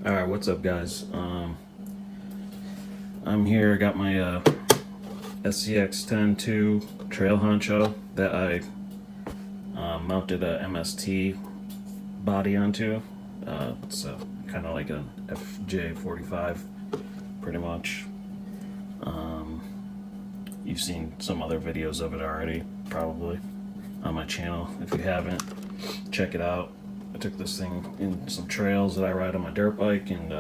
Alright, what's up guys? I'm here, I got my scx10 trail honcho that I mounted a MST body onto. It's kind of like an FJ45 pretty much. You've seen some other videos of it already probably on my channel. If you haven't, check it out. I took this thing in some trails that I ride on my dirt bike and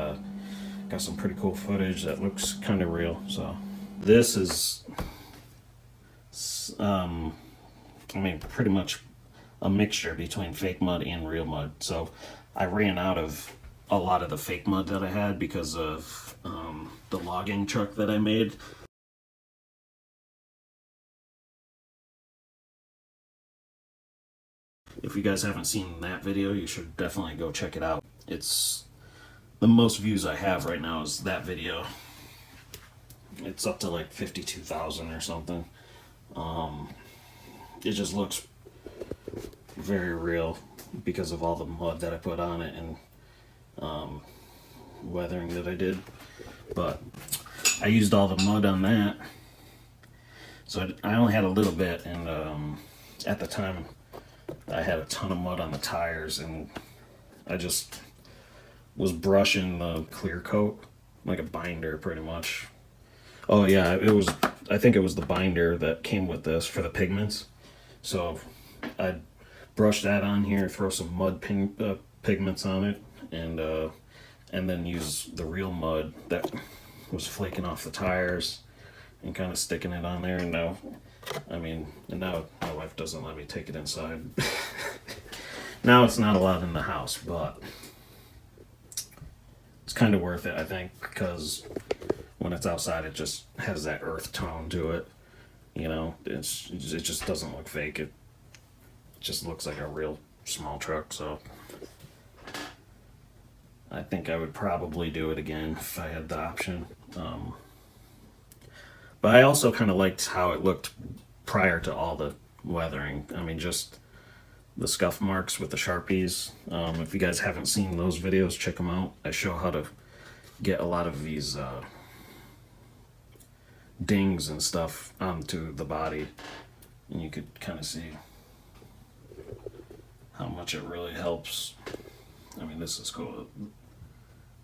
got some pretty cool footage that looks kind of real. So this is pretty much a mixture between fake mud and real mud. So I ran out of a lot of the fake mud that I had because of the logging truck that I made. If you guys haven't seen that video, you should definitely go check it out. It's the most views I have right now is that video. It's up to like 52,000 or something. It just looks very real because of all the mud that I put on it and weathering that I did. But I used all the mud on that, so I only had a little bit, and at the time I had a ton of mud on the tires, and I just was brushing the clear coat like a binder pretty much. Oh yeah, I think it was the binder that came with this for the pigments. So I'd brush that on here, throw some mud pigments on it, and then use the real mud that was flaking off the tires and kind of sticking it on there. And now, and now my wife doesn't let me take it inside. Now it's not allowed in the house, but it's kind of worth it, I think, because when it's outside, it just has that earth tone to it. You know, it just doesn't look fake. It just looks like a real small truck. So I think I would probably do it again if I had the option. But I also kind of liked how it looked prior to all the weathering. I mean, just the scuff marks with the Sharpies. If you guys haven't seen those videos, check them out. I show how to get a lot of these dings and stuff onto the body, and you could kind of see how much it really helps. I mean, this is cool.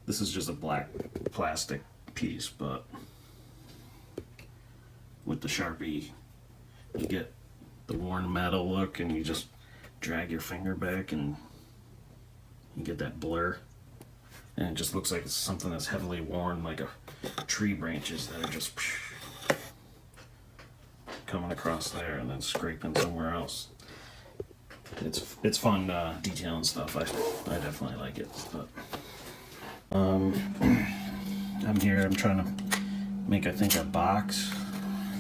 This is just a black plastic piece, but with the Sharpie you get the worn metal look, and you just drag your finger back and you get that blur, and it just looks like it's something that's heavily worn, like a tree branches that are just coming across there and then scraping somewhere else. It's fun detailing stuff. I definitely like it. But I'm here. I'm trying to make, I think, a box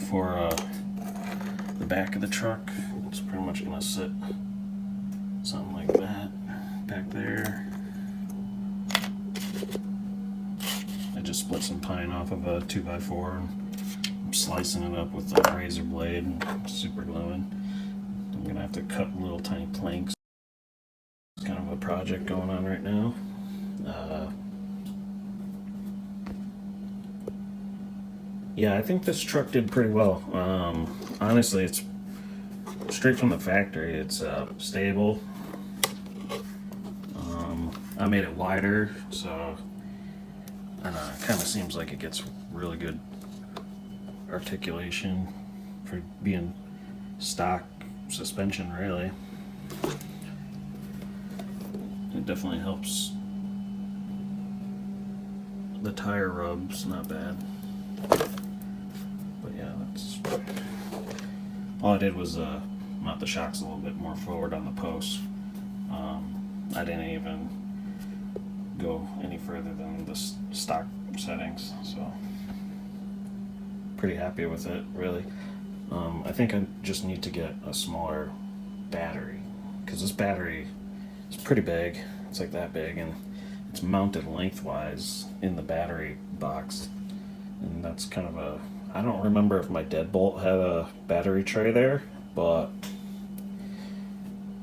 for the back of the truck. It's pretty much gonna sit something like that back there. I just split some pine off of a 2x4 and I'm slicing it up with a razor blade and super gluing. I'm gonna have to cut little tiny planks. It's kind of a project going on right now. Yeah, I think this truck did pretty well. Honestly, it's straight from the factory. It's stable. I made it wider, so it kind of seems like it gets really good articulation for being stock suspension, really. It definitely helps. The tire rub's not bad. But yeah, that's all I did was mount the shocks a little bit more forward on the posts. I didn't even go any further than the stock settings, so pretty happy with it, really. I think I just need to get a smaller battery, because this battery is pretty big. It's like that big, and it's mounted lengthwise in the battery box, and that's kind of a, I don't remember if my deadbolt had a battery tray there, but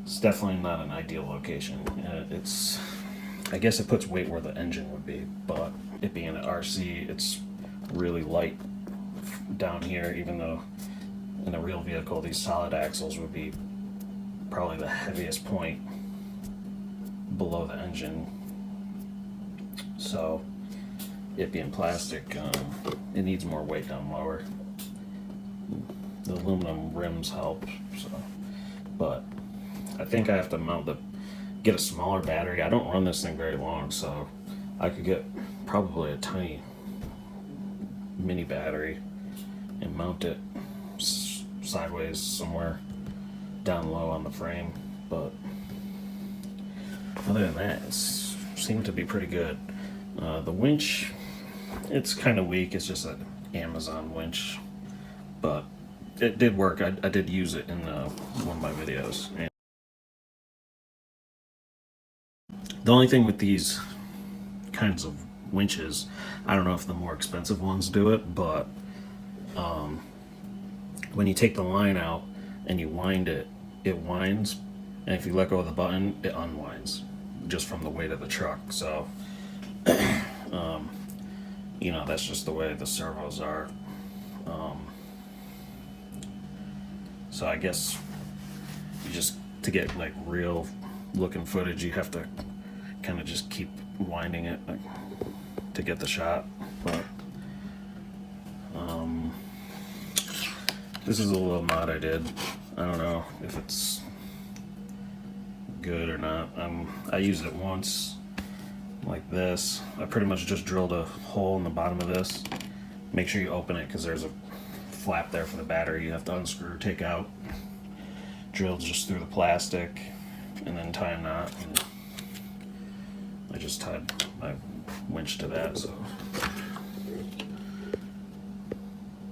it's definitely not an ideal location. It's I guess it puts weight where the engine would be, but it being an RC, it's really light down here, even though in a real vehicle these solid axles would be probably the heaviest point below the engine. So it being plastic, it needs more weight down lower. The aluminum rims help, so. But I think I have to get a smaller battery. I don't run this thing very long, so I could get probably a tiny mini battery and mount it sideways somewhere down low on the frame. But other than that, it seemed to be pretty good. The winch, it's kind of weak. It's just an Amazon winch, but it did work. I did use it in one of my videos. And the only thing with these kinds of winches, I don't know if the more expensive ones do it, but when you take the line out and you wind it, it winds, and if you let go of the button, it unwinds just from the weight of the truck. So you know, that's just the way the servos are. So I guess you just, to get like real looking footage, you have to kind of just keep winding it to get the shot. But this is a little mod I did. I don't know if it's good or not. I used it once like this. I pretty much just drilled a hole in the bottom of this. Make sure you open it because there's a flap there for the battery you have to unscrew, take out. Drilled just through the plastic and then tie a knot. And I just tied my winch to that, so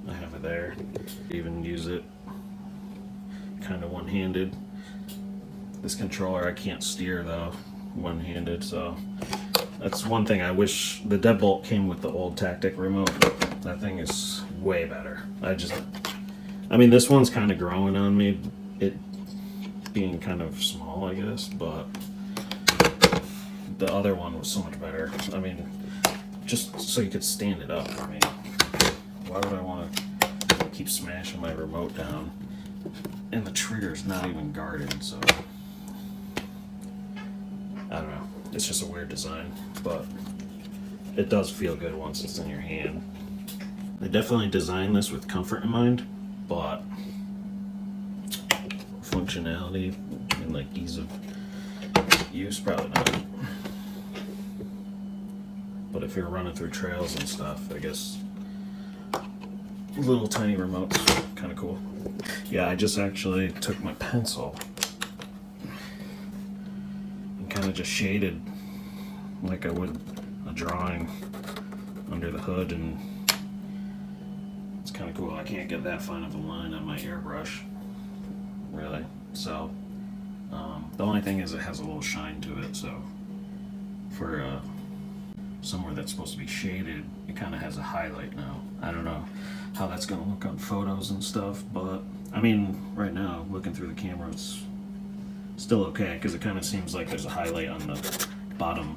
I have it there. Even use it kind of one-handed. This controller I can't steer though one-handed, so that's one thing I wish. The deadbolt came with the old Tactic remote. That thing is way better. I mean, this one's kind of growing on me, it being kind of small, I guess, but the other one was so much better. I mean, just so you could stand it up. I mean, why would I want to keep smashing my remote down? And the trigger's not even guarded, so I don't know. It's just a weird design, but it does feel good once it's in your hand. They definitely designed this with comfort in mind, but functionality and like ease of use, probably not. But if you're running through trails and stuff, I guess little tiny remote's kind of cool. Yeah, I just actually took my pencil and kind of just shaded like I would a drawing under the hood, and it's kind of cool. I can't get that fine of a line on my airbrush, really. So the only thing is it has a little shine to it, so for somewhere that's supposed to be shaded, it kind of has a highlight now. I don't know how that's going to look on photos and stuff, but I mean, right now, looking through the camera, it's still okay, because it kind of seems like there's a highlight on the bottom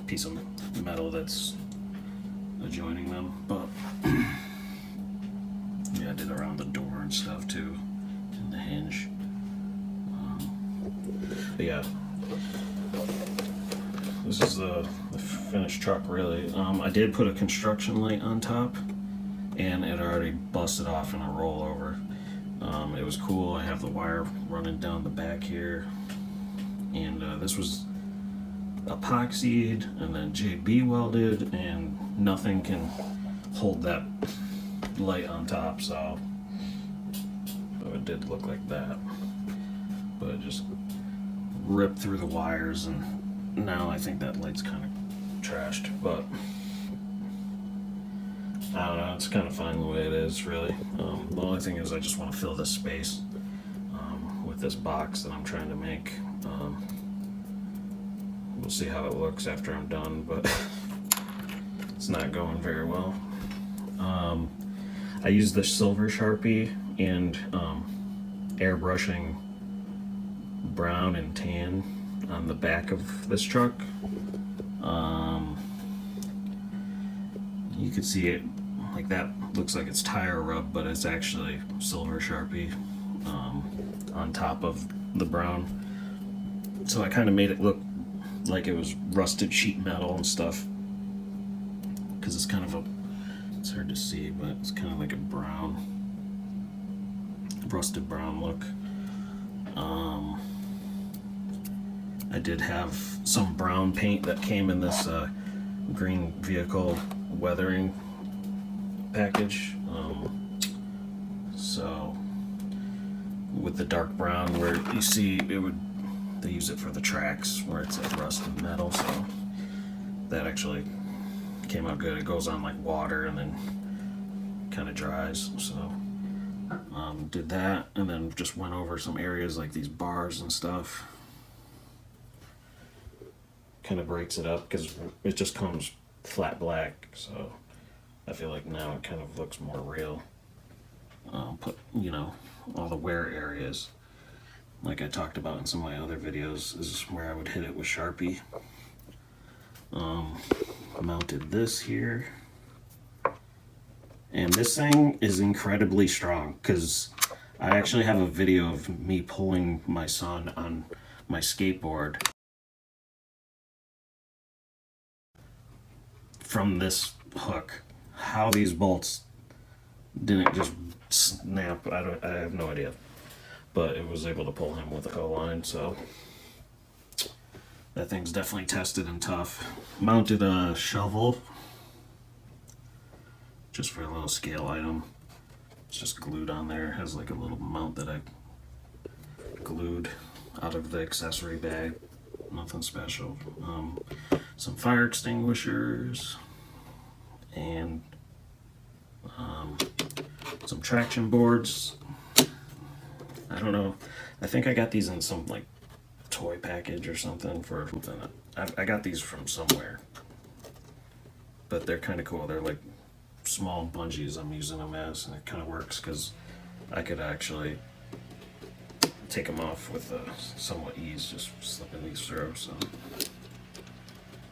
piece of metal that's adjoining them. But yeah, I did around the door and stuff too, and the hinge. But yeah, this is the finished truck, really. I did put a construction light on top, and it already busted off in a rollover. It was cool. I have the wire running down the back here, and this was epoxied and then JB welded, and nothing can hold that light on top, so it did look like that. But it just ripped through the wires, and now I think that light's kind of trashed, but I don't know, it's kind of fine the way it is, really. The only thing is I just want to fill this space with this box that I'm trying to make. We'll see how it looks after I'm done, but it's not going very well. I used the silver Sharpie and airbrushing brown and tan on the back of this truck. You can see it like that. Looks like it's tire rub, but it's actually silver Sharpie on top of the brown. So I kind of made it look like it was rusted sheet metal and stuff, because it's kind of a, it's hard to see, but it's kind of like a brown, rusted brown look. I did have some brown paint that came in this green vehicle weathering package. So with the dark brown, where you see it would, they use it for the tracks where it's like rusted metal, so that actually came out good. It goes on like water and then kind of dries. So did that, and then just went over some areas like these bars and stuff. Kind of breaks it up because it just comes flat black, so I feel like now it kind of looks more real. Put, you know, all the wear areas, like I talked about in some of my other videos, is where I would hit it with Sharpie. Mounted this here, and this thing is incredibly strong, because I actually have a video of me pulling my son on my skateboard from this hook. How these bolts didn't just snap, I have no idea, but it was able to pull him with a co-line. So that thing's definitely tested and tough. Mounted a shovel just for a little scale item. It's just glued on there. It has like a little mount that I glued out of the accessory bag. Nothing special. Some fire extinguishers and some traction boards. I don't know. I think I got these in some like toy package or something for something. I got these from somewhere, but they're kind of cool. They're like small bungees I'm using them as, and it kind of works because I could actually take them off with somewhat ease, just slipping these through. So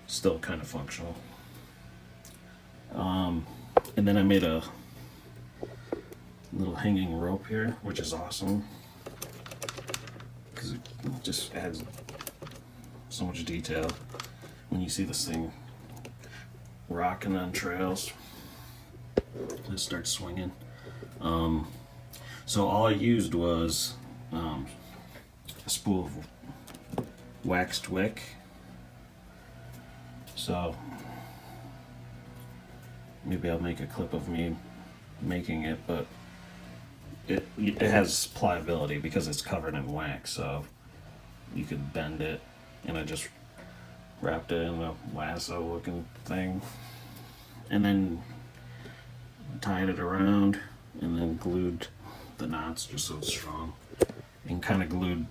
still kind of functional. And then I made a little hanging rope here, which is awesome because it just adds so much detail when you see this thing rocking on trails. It starts swinging. So all I used was a spool of waxed wick. So maybe I'll make a clip of me making it, but it has pliability because it's covered in wax, so you could bend it, and I just wrapped it in a lasso looking thing and then tied it around and then glued the knots just so it's strong, and kind of glued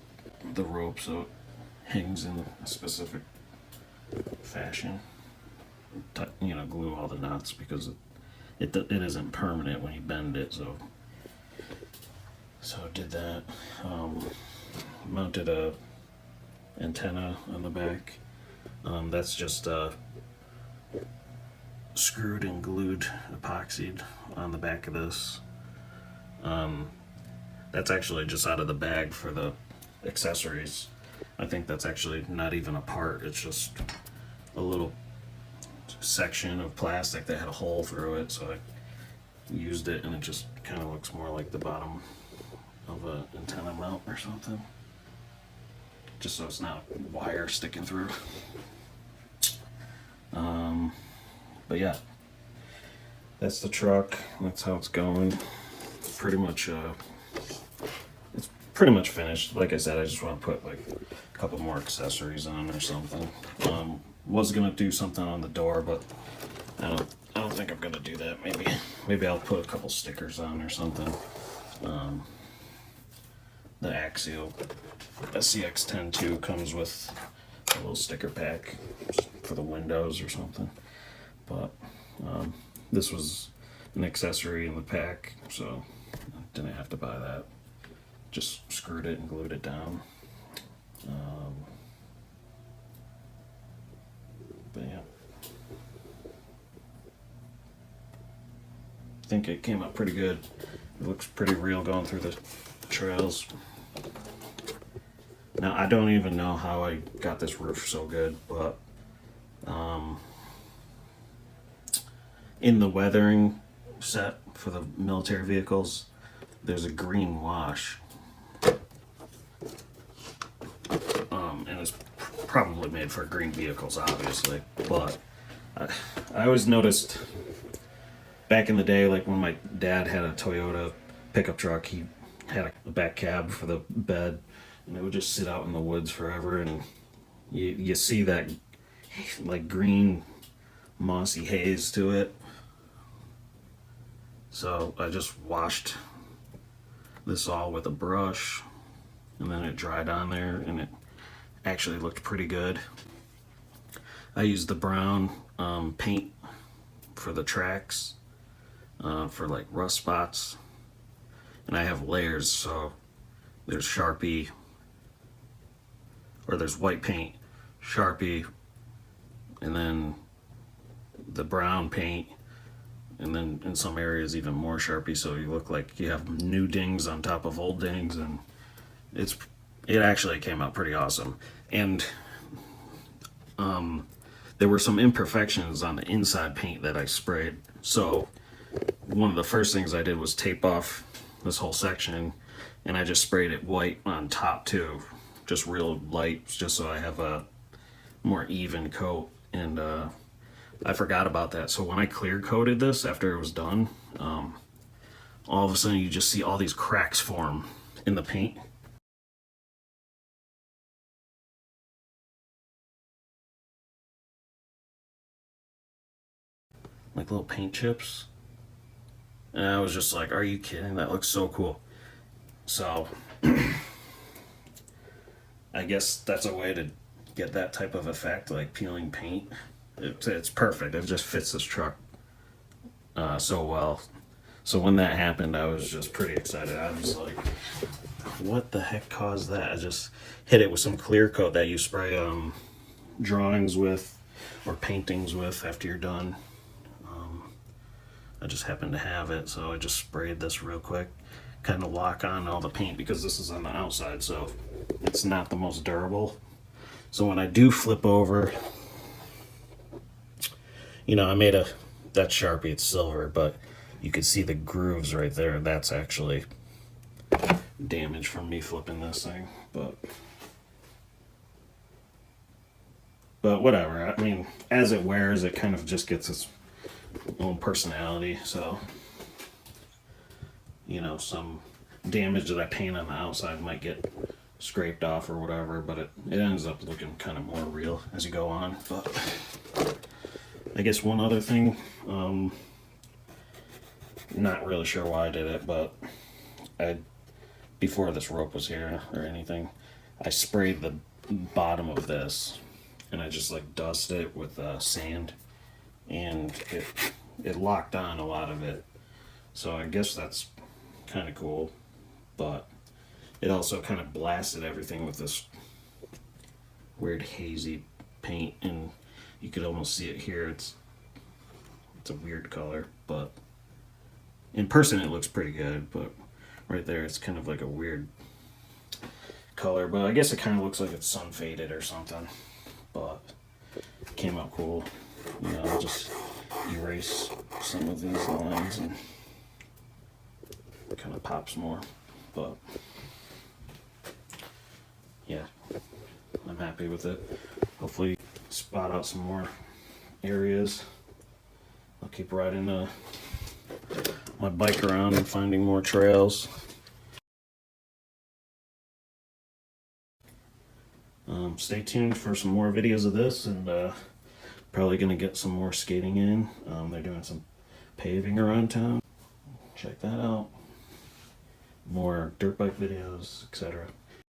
the rope so it hangs in a specific fashion. You know, glue all the knots because it isn't permanent when you bend it. So did that. Mounted a antenna on the back. That's just screwed and glued, epoxied on the back of this. That's actually just out of the bag for the accessories. I think that's actually not even a part. It's just a little section of plastic that had a hole through it, so I used it, and it just kind of looks more like the bottom of an antenna mount or something, just so it's not wire sticking through. But yeah, that's the truck. That's how it's going. Pretty much it's pretty much finished. Like I said, I just want to put like a couple more accessories on or something. Was gonna do something on the door, but I don't think I'm gonna do that. Maybe I'll put a couple stickers on or something. The Axial scx10 too comes with a little sticker pack for the windows or something. But this was an accessory in the pack, so I didn't have to buy that. Just screwed it and glued it down. think it came out pretty good. It looks pretty real going through the trails. Now, I don't even know how I got this roof so good, but in the weathering set for the military vehicles, there's a green wash. And it's probably made for green vehicles, obviously, but I always noticed back in the day, like when my dad had a Toyota pickup truck, he had a back cab for the bed, and it would just sit out in the woods forever, and you see that like green mossy haze to it. So I just washed this all with a brush, and then it dried on there, and it actually looked pretty good. I used the brown paint for the tracks, for like rust spots, and I have layers, so there's Sharpie, or there's white paint, Sharpie, and then the brown paint, and then in some areas even more Sharpie, so you look like you have new dings on top of old dings, and it actually came out pretty awesome. And there were some imperfections on the inside paint that I sprayed, so one of the first things I did was tape off this whole section, and I just sprayed it white on top too, just real light, just so I have a more even coat. And I forgot about that, so when I clear coated this after it was done, all of a sudden you just see all these cracks form in the paint. Like little paint chips. And I was just like, are you kidding? That looks so cool. So I guess that's a way to get that type of effect, like peeling paint. It's perfect. It just fits this truck so well. So when that happened, I was just pretty excited. I was like, what the heck caused that? I just hit it with some clear coat that you spray drawings with or paintings with after you're done. I just happened to have it, so I just sprayed this real quick, kind of lock on all the paint, because this is on the outside, so it's not the most durable. So when I do flip over, you know, I made that's Sharpie, it's silver, but you can see the grooves right there. That's actually damage from me flipping this thing, but whatever. I mean, as it wears, it kind of just gets its own personality, so you know, some damage that I paint on the outside might get scraped off or whatever, but it ends up looking kind of more real as you go on. But I guess one other thing, not really sure why I did it, but before this rope was here or anything, I sprayed the bottom of this, and I just like dusted it with sand, and it locked on a lot of it. So I guess that's kind of cool, but it also kind of blasted everything with this weird hazy paint, and you could almost see it here. It's a weird color, but in person it looks pretty good, but right there it's kind of like a weird color, but I guess it kind of looks like it's sun faded or something, but it came out cool. You know, I'll just erase some of these lines and it kind of pops more, but yeah, I'm happy with it. Hopefully spot out some more areas. I'll keep riding my bike around and finding more trails. Stay tuned for some more videos of this, and probably gonna get some more skating in. They're doing some paving around town. Check that out. More dirt bike videos, etc.